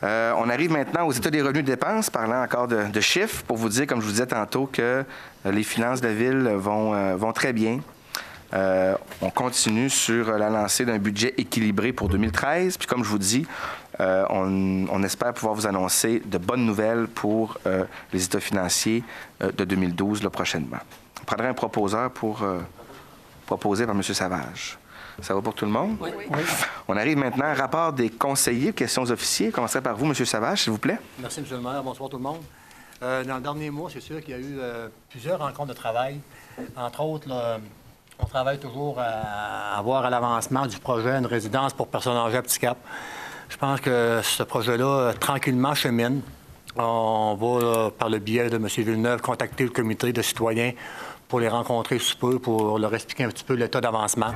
On arrive maintenant aux états des revenus et dépenses, parlant encore de chiffres, pour vous dire, comme je vous disais tantôt, que les finances de la Ville vont très bien. On continue sur la lancée d'un budget équilibré pour 2013. Puis comme je vous dis, on espère pouvoir vous annoncer de bonnes nouvelles pour les états financiers de 2012 prochainement. On prendrait un proposeur pour proposé par M. Savage. Ça va pour tout le monde? Oui. On arrive maintenant à rapport des conseillers, questions aux officiers. Je commencerai par vous, M. Savage, s'il vous plaît. Merci, M. le maire. Bonsoir tout le monde. Dans le dernier mois, c'est sûr qu'il y a eu plusieurs rencontres de travail. Entre autres, là, on travaille toujours à voir à l'avancement du projet une résidence pour personnes âgées à Petit Cap. Je pense que ce projet-là, tranquillement, chemine. On va, par le biais de M. Villeneuve, contacter le comité de citoyens pour les rencontrer sous peu, pour leur expliquer un petit peu l'état d'avancement.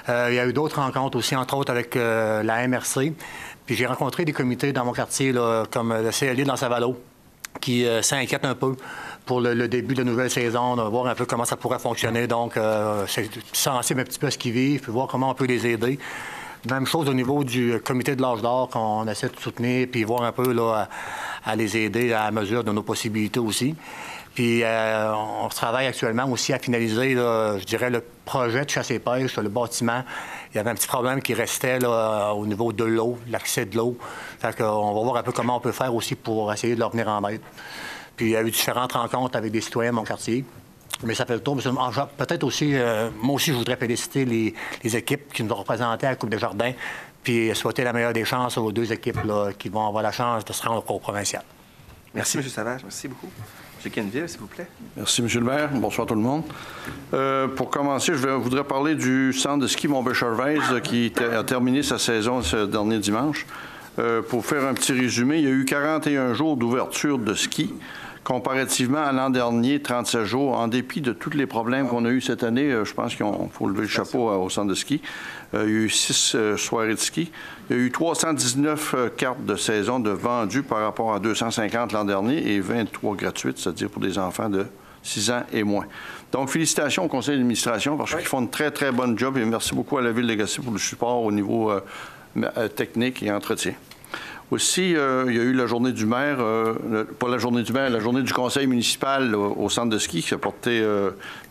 Il y a eu d'autres rencontres aussi, entre autres avec la MRC. Puis j'ai rencontré des comités dans mon quartier, là, comme le CLI dans Saint-Valo, qui s'inquiètent un peu pour le début de la nouvelle saison, de voir un peu comment ça pourrait fonctionner. Donc, c'est sensible un petit peu à ce qu'ils vivent, puis voir comment on peut les aider. Même chose au niveau du comité de l'âge d'or qu'on essaie de soutenir, puis voir un peu là, à les aider à la mesure de nos possibilités aussi. Puis on travaille actuellement aussi à finaliser, là, je dirais, le projet de chasse et pêche, le bâtiment. Il y avait un petit problème qui restait là, au niveau de l'eau, l'accès de l'eau. Fait qu'on va voir un peu comment on peut faire aussi pour essayer de leur venir en aide. Puis il y a eu différentes rencontres avec des citoyens de mon quartier. Mais ça fait le tour. Peut-être aussi, moi aussi, je voudrais féliciter les équipes qui nous ont représentés à la Coupe des Jardins, puis souhaiter la meilleure des chances aux deux équipes là, qui vont avoir la chance de se rendre au provincial. Merci, M. Savage. Merci beaucoup. M. Quenneville, s'il vous plaît. Merci, M. le maire. Bonsoir tout le monde. Pour commencer, je voudrais parler du centre de ski Mont-Béchervaise qui a terminé sa saison ce dernier dimanche. Pour faire un petit résumé, il y a eu 41 jours d'ouverture de ski, comparativement à l'an dernier, 37 jours. En dépit de tous les problèmes qu'on a eus cette année, je pense qu'il faut lever le chapeau au centre de ski. Il y a eu 6 soirées de ski. Il y a eu 319 cartes de saison de vendues par rapport à 250 l'an dernier et 23 gratuites, c'est-à-dire pour des enfants de 6 ans et moins. Donc, félicitations au conseil d'administration parce qu'ils font une très, très bonne job et merci beaucoup à la Ville de Gatineau pour le support au niveau technique et entretien. Aussi, il y a eu la journée du maire, pas la journée du maire, la journée du conseil municipal au centre de ski qui a porté,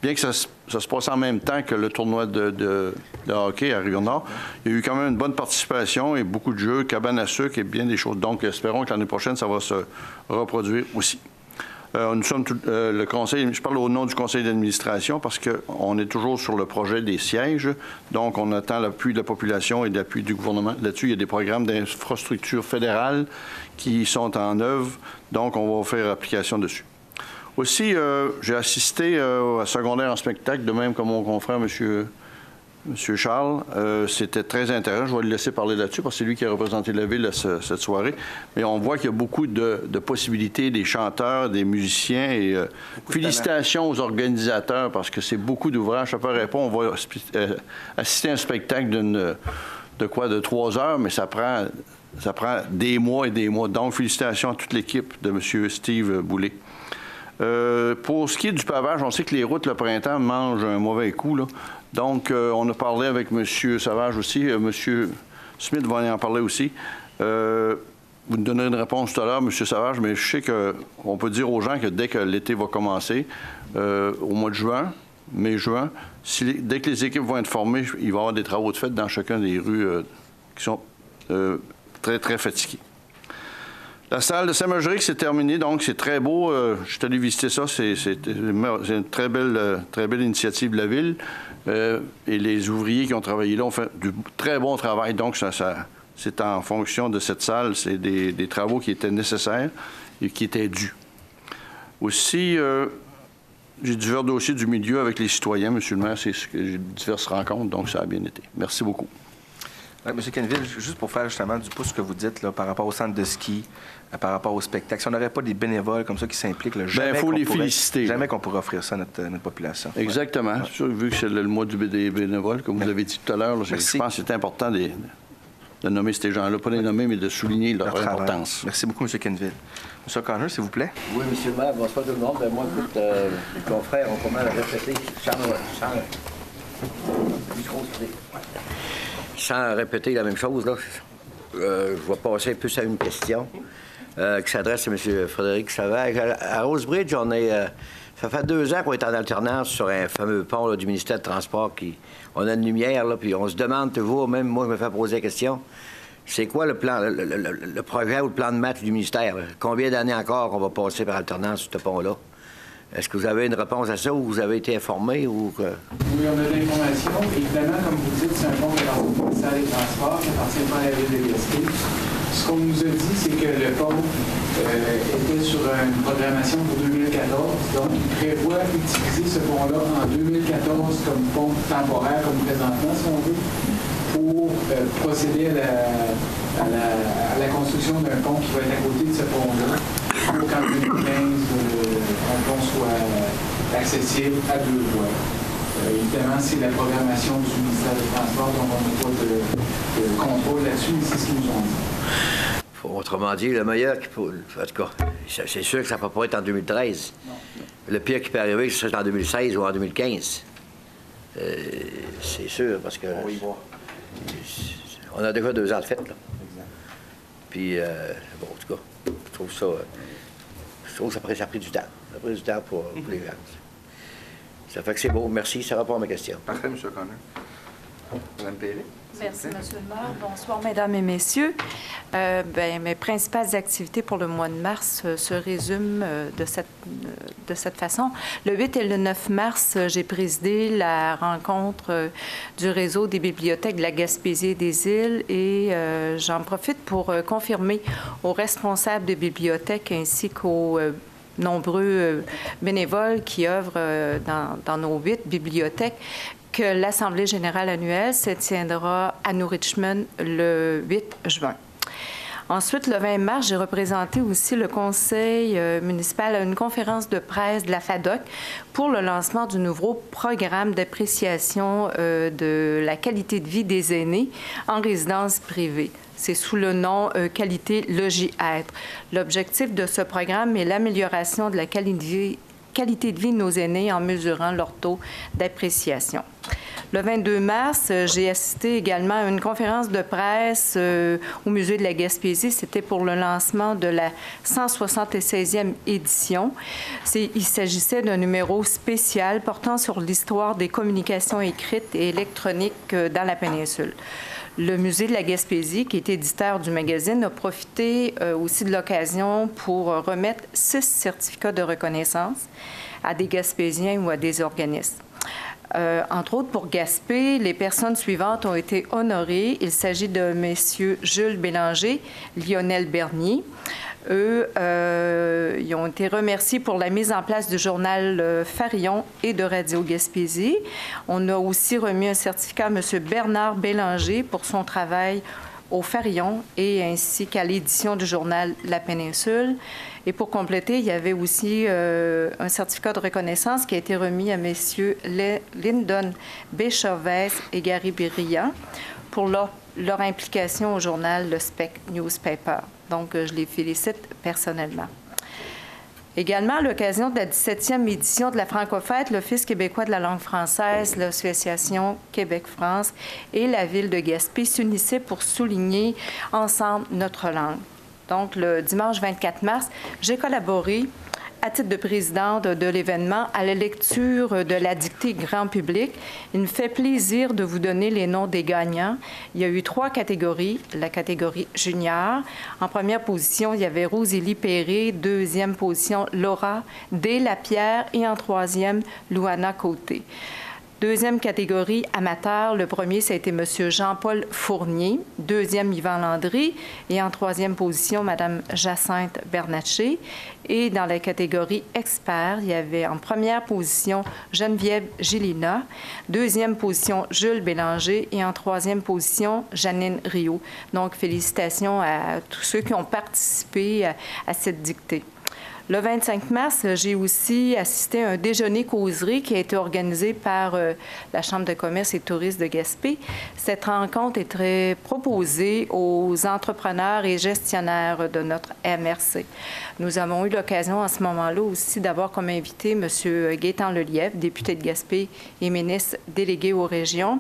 bien que ça se passe en même temps que le tournoi de hockey à Rivière-Nord, il y a eu quand même une bonne participation et beaucoup de jeux, cabane à sucre et bien des choses. Donc, espérons que l'année prochaine, ça va se reproduire aussi. Nous sommes le conseil, je parle au nom du conseil d'administration parce qu'on est toujours sur le projet des sièges. Donc, on attend l'appui de la population et l'appui du gouvernement. Là-dessus, il y a des programmes d'infrastructure fédérale qui sont en œuvre. Donc, on va faire application dessus. Aussi, j'ai assisté à secondaire en spectacle, de même comme mon confrère, M. Charles. C'était très intéressant. Je vais le laisser parler là-dessus parce que c'est lui qui a représenté la Ville cette soirée. Mais on voit qu'il y a beaucoup de possibilités, des chanteurs, des musiciens. Et félicitations aux organisateurs parce que c'est beaucoup d'ouvrages. Ça paraît pas. On va assister à un spectacle de 3 heures, mais ça prend des mois et des mois. Donc, félicitations à toute l'équipe de M. Steve Boulay. Pour ce qui est du pavage, on sait que les routes le printemps mangent un mauvais coup, là. Donc, on a parlé avec M. Savage aussi. M. Smith va en parler aussi. Vous nous donnerez une réponse tout à l'heure, M. Savage, mais je sais qu'on peut dire aux gens que dès que l'été va commencer, au mois de juin, mai-juin, dès que les équipes vont être formées, il va y avoir des travaux de fait dans chacune des rues qui sont très, très fatiguées. La salle de Saint-Marguerite s'est terminée, donc c'est très beau. Je suis allé visiter ça. C'est une très belle initiative de la Ville. Et les ouvriers qui ont travaillé là ont fait du très bon travail. Donc, c'est en fonction de cette salle. C'est des travaux qui étaient nécessaires et qui étaient dus. Aussi, j'ai divers dossiers du milieu avec les citoyens, M. le maire. J'ai diverses rencontres, donc ça a bien été. Merci beaucoup. M. Quenneville, juste pour faire justement du pouce ce que vous dites là, par rapport au centre de ski, par rapport au spectacle, si on n'aurait pas des bénévoles comme ça qui s'impliquent, il faut les féliciter. Jamais qu'on pourrait offrir ça à notre population. Exactement. Ouais. Sûr, vu que c'est le mois des bénévoles, comme vous avez dit tout à l'heure, je pense que c'est important de nommer ces gens-là. Pas les nommer, mais de souligner leur importance. Merci beaucoup, M. Quenneville. M. Connor, s'il vous plaît. Oui, M. le maire, bonsoir tout le monde. Moi, écoute, les confrères ont pas mal répété. Sans répéter la même chose, là. Je vais passer plus à une question qui s'adresse à M. Frédéric Sauvage. À Rosebridge, ça fait 2 ans qu'on est en alternance sur un fameux pont là, du ministère du Transport. On a une lumière, là, puis on se demande toujours, même moi, je me fais poser la question, c'est quoi le plan, le projet ou le plan de match du ministère? Là? Combien d'années encore on va passer par alternance sur ce pont-là? Est-ce que vous avez une réponse à ça ou vous avez été informé? Ou que... Oui, on a de l'information. Évidemment, comme vous dites, c'est un pont qui appartient au ministère des Transports, qui appartient pas à la ville de Gaspé. Ce qu'on nous a dit, c'est que le pont était sur une programmation pour 2014. Donc, il prévoit d'utiliser ce pont-là en 2014 comme pont temporaire, comme présentement, si on veut, pour procéder à la construction d'un pont qui va être à côté de ce pont-là, pour qu'en 2015, un pont soit accessible à 2 voies. Évidemment, c'est la programmation du ministère des Transports, donc on n'a pas de contrôle là-dessus, mais c'est ce qu'ils nous ont dit. Autrement dit, le meilleur qui peut... En tout cas, c'est sûr que ça ne peut pas être en 2013. Non. Le pire qui peut arriver, c'est en 2016 ou en 2015. C'est sûr, parce que... On va y voir. On a déjà 2 ans de fête, là. Exact. Puis, bon, en tout cas, je trouve ça ça a pris du temps. Ça a pris du temps pour les gens. Ça fait que c'est beau. Merci. Ça répond à ma question. Parfait, M. Connor. Mme Péré. Merci, M. le maire. Bonsoir, Mesdames et Messieurs. Mes principales activités pour le mois de mars se résument de cette façon. Le 8 et le 9 mars, j'ai présidé la rencontre du réseau des bibliothèques de la Gaspésie et des îles et j'en profite pour confirmer aux responsables des bibliothèques ainsi qu'aux nombreux bénévoles qui œuvrent dans nos 8 bibliothèques que l'Assemblée générale annuelle se tiendra à New Richmond le 8 juin. Ensuite, le 20 mars, j'ai représenté aussi le conseil municipal à une conférence de presse de la FADOC pour le lancement du nouveau programme d'appréciation de la qualité de vie des aînés en résidence privée. C'est sous le nom Qualité Logis-Être. L'objectif de ce programme est l'amélioration de la qualité de vie de nos aînés en mesurant leur taux d'appréciation. Le 22 mars, j'ai assisté également à une conférence de presse au Musée de la Gaspésie. C'était pour le lancement de la 176e édition. Il s'agissait d'un numéro spécial portant sur l'histoire des communications écrites et électroniques dans la péninsule. Le Musée de la Gaspésie, qui est éditeur du magazine, a profité aussi de l'occasion pour remettre 6 certificats de reconnaissance à des Gaspésiens ou à des organismes. Entre autres, pour Gaspé, les personnes suivantes ont été honorées. Il s'agit de messieurs Jules Bélanger, Lionel Bernier. Eux, ils ont été remerciés pour la mise en place du journal Farillon et de Radio Gaspésie. On a aussi remis un certificat à M. Bernard Bélanger pour son travail au Farillon et ainsi qu'à l'édition du journal La Péninsule. Et pour compléter, il y avait aussi un certificat de reconnaissance qui a été remis à messieurs Lyndon B. Chavez et Gary Brillant pour leur implication au journal Le Spec Newspaper. Donc, je les félicite personnellement. Également, à l'occasion de la 17e édition de la Francofête, l'Office québécois de la langue française, l'Association Québec-France et la Ville de Gaspé s'unissaient pour souligner ensemble notre langue. Donc, le dimanche 24 mars, j'ai collaboré à titre de présidente de l'événement à la lecture de la dictée grand public. Il me fait plaisir de vous donner les noms des gagnants. Il y a eu 3 catégories. La catégorie junior. En première position, il y avait Rosélie Perré. Deuxième position, Laura Deslapierre. Et en troisième, Louana Côté. Deuxième catégorie, amateur. Le premier, ça a été M. Jean-Paul Fournier. Deuxième, Yvan Landry. Et en troisième position, Mme Jacinthe Bernatchez. Et dans la catégorie expert, il y avait en première position Geneviève Gélina. Deuxième position, Jules Bélanger. Et en troisième position, Janine Rio. Donc, félicitations à tous ceux qui ont participé à cette dictée. Le 25 mars, j'ai aussi assisté à un déjeuner-causerie qui a été organisé par la Chambre de commerce et de tourisme de Gaspé. Cette rencontre est très proposée aux entrepreneurs et gestionnaires de notre MRC. Nous avons eu l'occasion à ce moment-là aussi d'avoir comme invité M. Gaétan Lelièvre, député de Gaspé et ministre délégué aux régions,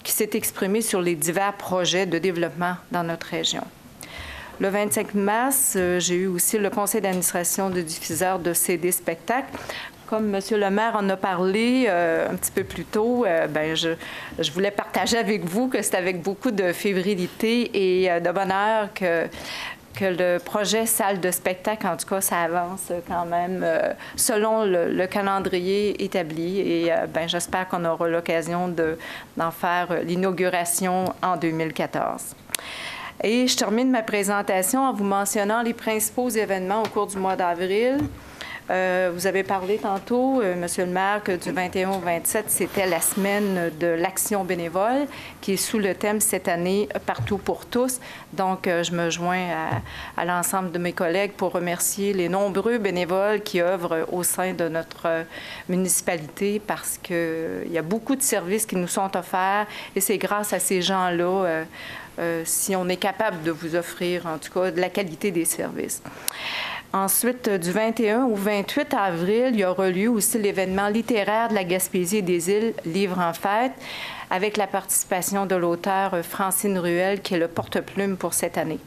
qui s'est exprimé sur les divers projets de développement dans notre région. Le 25 mars, j'ai eu aussi le conseil d'administration du diffuseur de CD spectacles. Comme M. le maire en a parlé un petit peu plus tôt, je voulais partager avec vous que c'est avec beaucoup de fébrilité et de bonheur que le projet salle de spectacle, en tout cas, ça avance quand même selon le calendrier établi. Et j'espère qu'on aura l'occasion d'en faire l'inauguration en 2014. Et je termine ma présentation en vous mentionnant les principaux événements au cours du mois d'avril. Vous avez parlé tantôt, Monsieur le maire, que du 21 au 27, c'était la semaine de l'action bénévole, qui est sous le thème cette année « Partout pour tous ». Donc, je me joins à l'ensemble de mes collègues pour remercier les nombreux bénévoles qui œuvrent au sein de notre municipalité parce qu'il y a beaucoup de services qui nous sont offerts et c'est grâce à ces gens-là si on est capable de vous offrir, en tout cas, de la qualité des services. Ensuite, du 21 au 28 avril, il y aura lieu aussi l'événement littéraire de la Gaspésie et des îles, Livres en fête, avec la participation de l'auteur Francine Ruel, qui est le porte-plume pour cette année.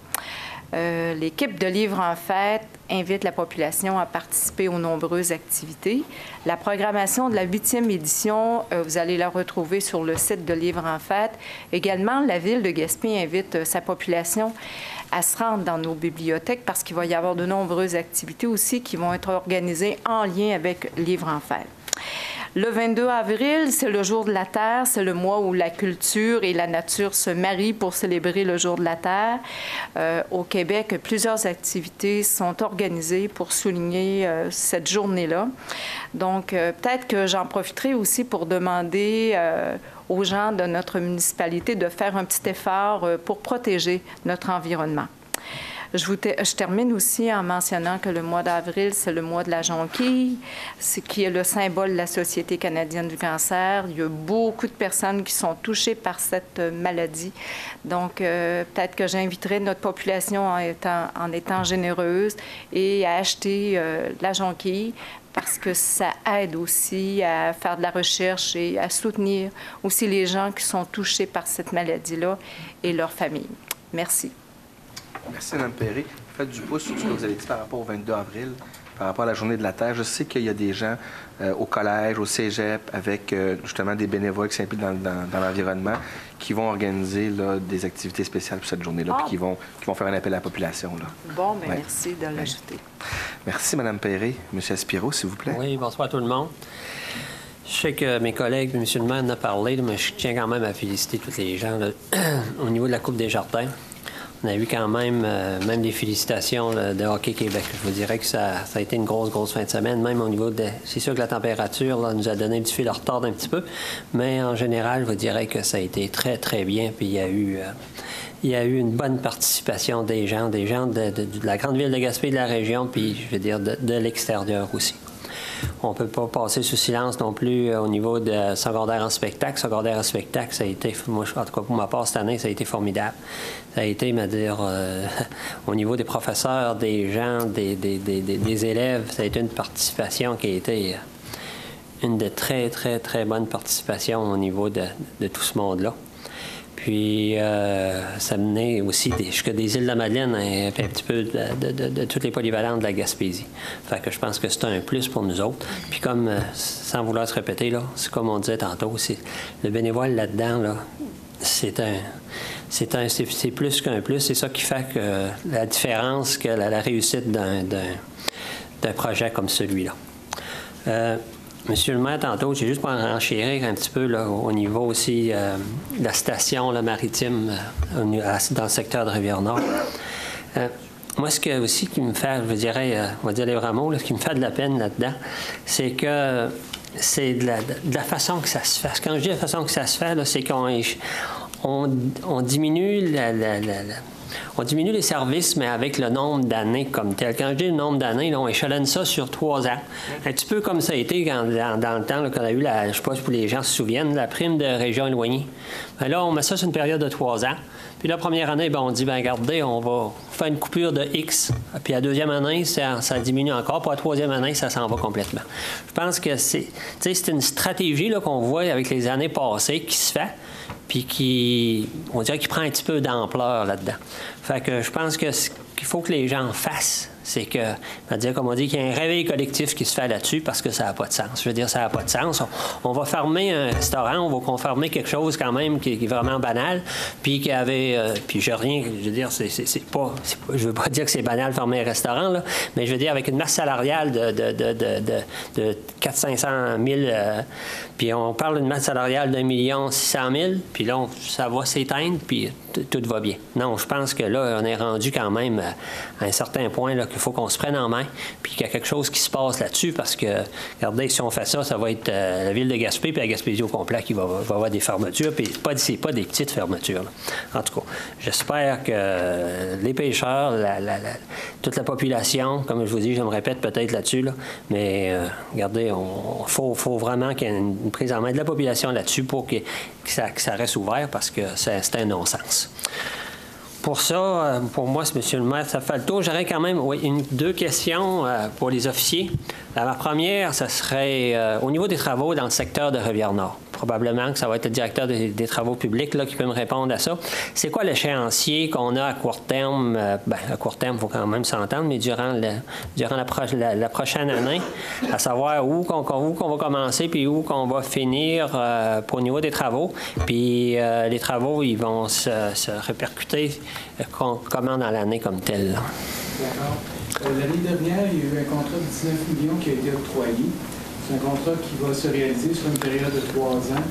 L'équipe de Livres en fête invite la population à participer aux nombreuses activités. La programmation de la 8e édition, vous allez la retrouver sur le site de Livres en fête. Également, la ville de Gaspé invite sa population à se rendre dans nos bibliothèques parce qu'il va y avoir de nombreuses activités aussi qui vont être organisées en lien avec Livres en fête. Le 22 avril, c'est le Jour de la Terre. C'est le mois où la culture et la nature se marient pour célébrer le Jour de la Terre. Au Québec, plusieurs activités sont organisées pour souligner cette journée-là. Donc, peut-être que j'en profiterai aussi pour demander aux gens de notre municipalité de faire un petit effort pour protéger notre environnement. Je termine aussi en mentionnant que le mois d'avril, c'est le mois de la jonquille, qui est le symbole de la Société canadienne du cancer. Il y a beaucoup de personnes qui sont touchées par cette maladie. Donc, peut-être que j'inviterai notre population en étant généreuse et à acheter la jonquille parce que ça aide aussi à faire de la recherche et à soutenir aussi les gens qui sont touchés par cette maladie-là et leurs familles. Merci. Merci, Mme Perry. Faites du pouce sur ce que vous avez dit par rapport au 22 avril, par rapport à la Journée de la Terre. Je sais qu'il y a des gens au collège, au cégep, avec justement des bénévoles qui s'impliquent dans l'environnement, qui vont organiser là, des activités spéciales pour cette journée-là, puis qui vont faire un appel à la population. Là. Bon, bien, merci de l'ajouter. Merci, Mme Perry. M. Aspiro, s'il vous plaît. Oui, bonsoir tout le monde. Je sais que mes collègues, M. le maire en a parlé, mais je tiens quand même à féliciter tous les gens là, au niveau de la Coupe des Jardins. On a eu quand même des félicitations là, de Hockey Québec. Je vous dirais que ça a été une grosse fin de semaine, même au niveau de... C'est sûr que la température là, nous a donné du fil à retard un petit peu, mais en général, je vous dirais que ça a été très bien, puis il y a eu une bonne participation des gens de la grande ville de Gaspé, de la région, puis je veux dire de l'extérieur aussi. On ne peut pas passer sous silence non plus au niveau de secondaire en spectacle. Secondaire en spectacle, ça a été, moi, en tout cas pour ma part cette année, ça a été formidable. Ça a été, au niveau des professeurs, des gens, des élèves, ça a été une participation qui a été une de très bonnes participations au niveau de tout ce monde-là. Puis, ça menait aussi jusqu'à des îles de la Madeleine, un petit peu de toutes les polyvalentes de la Gaspésie. Fait que je pense que c'est un plus pour nous autres. Puis comme, sans vouloir se répéter, là, c'est comme on disait tantôt, le bénévole là-dedans, là, c'est plus qu'un plus. C'est ça qui fait que la différence, que la réussite d'un projet comme celui-là. Monsieur le maire, tantôt, j'ai juste pour enchérir un petit peu là, au niveau aussi de la station là, maritime dans le secteur de Rivière-Nord. Moi, ce que aussi qui me fait, je dirais, on va dire les vrais mots, ce qui me fait de la peine là-dedans, c'est que c'est de la façon que ça se fait. Quand je dis la façon que ça se fait, c'est qu'on diminue on diminue les services, mais avec le nombre d'années comme tel. Quand je dis le nombre d'années, là, on échelonne ça sur 3 ans. Un petit peu comme ça a été dans le temps là, qu'on a eu, je ne sais pas si les gens se souviennent, la prime de région éloignée. Ben là, on met ça sur une période de 3 ans. Puis la première année, ben, on dit, ben regardez, on va faire une coupure de X. Puis la deuxième année, ça diminue encore. Puis la troisième année, ça s'en va complètement. Je pense que c'est une stratégie là, qu'on voit avec les années passées qui se fait, puis on dirait qu'il prend un petit peu d'ampleur là-dedans. Fait que je pense que ce qu'il faut que les gens fassent, c'est que, comme on dit, qu'il y a un réveil collectif qui se fait là-dessus parce que ça n'a pas de sens. Je veux dire, ça n'a pas de sens. On va fermer un restaurant, on va confirmer quelque chose quand même qui est vraiment banal, puis qui avait... puis je veux dire, je veux pas dire que c'est banal fermer un restaurant, là, mais je veux dire, avec une masse salariale de 400-500 000, puis on parle d'une masse salariale d'1 600 000, puis là, ça va s'éteindre, puis tout va bien. Non, je pense que là, on est rendu quand même à un certain point là, qu'il faut qu'on se prenne en main, puis qu'il y a quelque chose qui se passe là-dessus, parce que, regardez, si on fait ça, ça va être la ville de Gaspé puis la Gaspésie au complet qui va avoir des fermetures, puis c'est pas des petites fermetures. Là. En tout cas, j'espère que les pêcheurs, toute la population, comme je vous dis, je me répète peut-être là-dessus, là, mais regardez, il faut vraiment qu'il y ait une prise en main de la population là-dessus pour que ça reste ouvert, parce que c'est un non-sens. Pour ça, pour moi, monsieur le maire, ça fait le tour. J'aurais quand même 2 questions pour les officiers. La première, ce serait au niveau des travaux dans le secteur de Rivière-Nord. Probablement que ça va être le directeur des travaux publics là, qui peut me répondre à ça. C'est quoi l'échéancier qu'on a à court terme? À court terme, il faut quand même s'entendre, mais durant la prochaine année, à savoir où qu'on va commencer puis où qu'on va finir pour au niveau des travaux. Puis les travaux, ils vont se répercuter comment dans l'année comme telle. D'accord. L'année dernière, il y a eu un contrat de 19 millions qui a été octroyé. C'est un contrat qui va se réaliser sur une période de 3 ans.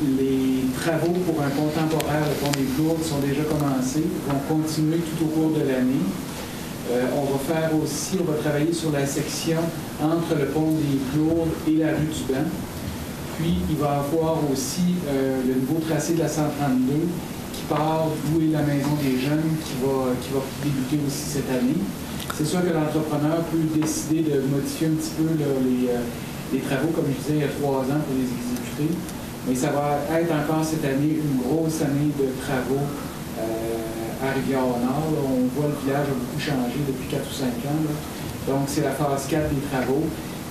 Les travaux pour un pont temporaire, le pont des Plourdes, sont déjà commencés, vont continuer tout au cours de l'année. On va travailler sur la section entre le pont des Plourdes et la rue du Banc. Puis, il va y avoir aussi le nouveau tracé de la 132 qui part d'où est la Maison des Jeunes qui va débuter aussi cette année. C'est sûr que l'entrepreneur peut décider de modifier un petit peu les travaux, comme je disais, il y a 3 ans pour les exécuter. Mais ça va être encore cette année une grosse année de travaux à Rivière-Nord. On voit le village a beaucoup changé depuis 4 ou 5 ans. Là. Donc, c'est la phase 4 des travaux.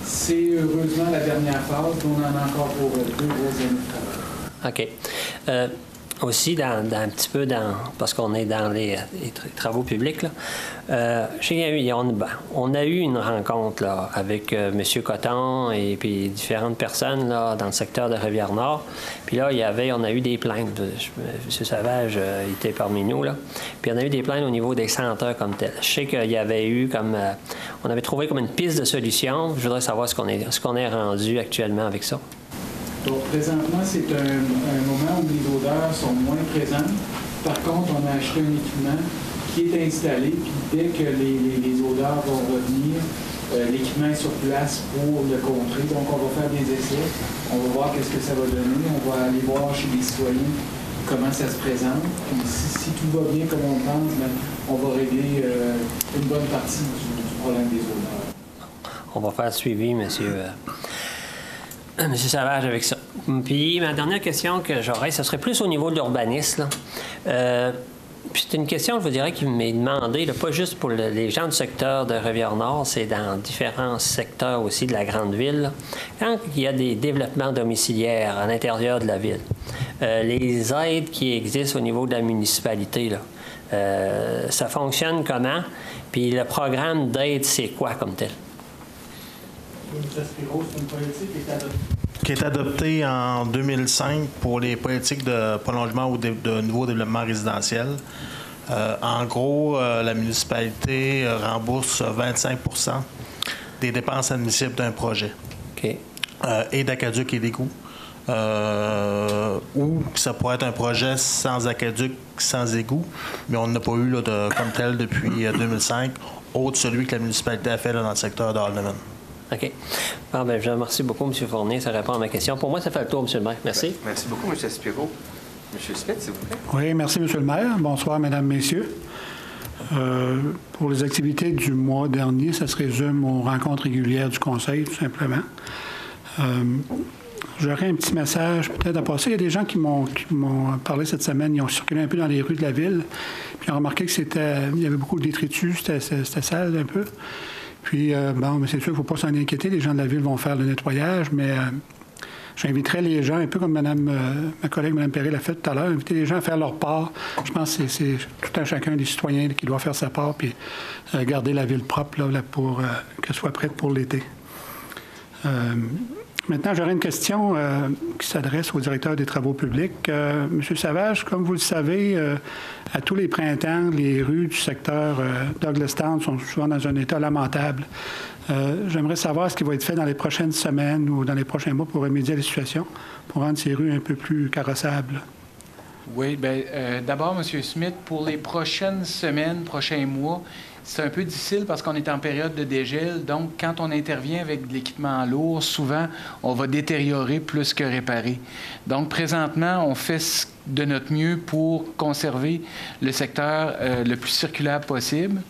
C'est heureusement la dernière phase, mais on en a encore pour 2 grosses années de travaux. OK. Aussi, un petit peu parce qu'on est dans les travaux publics, là, je sais qu'il y a eu, on a eu une rencontre là, avec M. Coton et puis différentes personnes là, dans le secteur de Rivière-Nord. Puis là, on a eu des plaintes. M. Savage était parmi nous. Là. Puis on a eu des plaintes au niveau des senteurs comme tel. Je sais qu'il y avait eu on avait trouvé comme une piste de solution. Je voudrais savoir ce qu'on est rendu actuellement avec ça. Donc, présentement, c'est un moment où les odeurs sont moins présentes. Par contre, on a acheté un équipement qui est installé, puis dès que les odeurs vont revenir, l'équipement est sur place pour le contrer. Donc, on va faire des essais. On va voir qu'est-ce que ça va donner. On va aller voir chez les citoyens comment ça se présente. Puis, si tout va bien comme on pense, on va régler une bonne partie du problème des odeurs. On va faire le suivi, monsieur Savage, avec ça. Puis ma dernière question que j'aurais, ce serait plus au niveau de l'urbanisme. Puis c'est une question, je vous dirais, qui m'est demandée, là, pas juste pour les gens du secteur de Rivière-Nord, c'est dans différents secteurs aussi de la grande ville. Là. Quand il y a des développements domiciliaires à l'intérieur de la ville, les aides qui existent au niveau de la municipalité, là, ça fonctionne comment? Puis le programme d'aide, c'est quoi comme tel? C'est une politique qui est adoptée en 2005 pour les politiques de prolongement ou de nouveau développement résidentiel. En gros, la municipalité rembourse 25 des dépenses admissibles d'un projet. OK. Et d'aqueduc et d'égouts. Ou ça pourrait être un projet sans aqueduc, sans égout, mais on n'a pas eu là, comme tel depuis 2005, autre celui que la municipalité a fait là, dans le secteur d'Haldeman. OK. Bon, je vous remercie beaucoup, M. Fournier. Ça répond à ma question. Pour moi, ça fait le tour, M. le maire. Merci. Merci beaucoup, M. Spiro. M. Smith, s'il vous plaît. Oui, merci, M. le maire. Bonsoir, Mesdames, Messieurs. Pour les activités du mois dernier, ça se résume aux rencontres régulières du Conseil, tout simplement. J'aurais un petit message peut-être à passer. Il y a des gens qui m'ont parlé cette semaine. Ils ont circulé un peu dans les rues de la ville. Puis ils ont remarqué qu'il y avait beaucoup de détritus. C'était sale un peu. Puis, bon, mais c'est sûr qu'il ne faut pas s'en inquiéter. Les gens de la ville vont faire le nettoyage, mais j'inviterais les gens, un peu comme ma collègue Mme Perret l'a fait tout à l'heure, inviter les gens à faire leur part. Je pense que c'est tout un chacun des citoyens qui doit faire sa part puis garder la ville propre là, pour qu'elle soit prête pour l'été. Maintenant, j'aurais une question qui s'adresse au directeur des travaux publics. Monsieur Savage, comme vous le savez, à tous les printemps, les rues du secteur Douglastown sont souvent dans un état lamentable. J'aimerais savoir ce qui va être fait dans les prochaines semaines ou dans les prochains mois pour remédier à la situation, pour rendre ces rues un peu plus carrossables. Oui, bien, d'abord, M. Smith, pour les prochaines semaines, prochains mois, c'est un peu difficile parce qu'on est en période de dégel. Donc, quand on intervient avec de l'équipement lourd, souvent, on va détériorer plus que réparer. Donc, présentement, on fait de notre mieux pour conserver le secteur le plus circulable possible.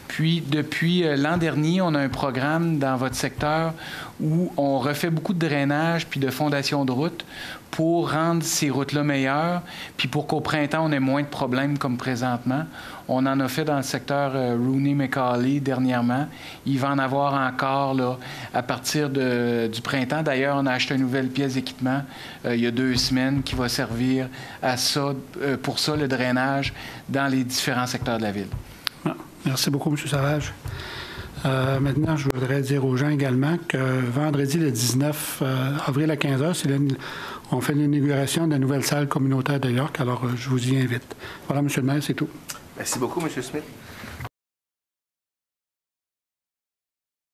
Puis, depuis l'an dernier, on a un programme dans votre secteur où on refait beaucoup de drainage puis de fondation de route pour rendre ces routes-là meilleures, puis pour qu'au printemps, on ait moins de problèmes comme présentement. On en a fait dans le secteur Rooney-McCauley dernièrement. Il va en avoir encore là, à partir du printemps. D'ailleurs, on a acheté une nouvelle pièce d'équipement il y a 2 semaines qui va servir à ça, pour ça, le drainage dans les différents secteurs de la ville. Merci beaucoup, M. Savage. Maintenant, je voudrais dire aux gens également que vendredi, le 19 avril à 15h, on fait l'inauguration de la nouvelle salle communautaire de York. Alors, je vous y invite. Voilà, M. le maire, c'est tout. Merci beaucoup, M. Smith.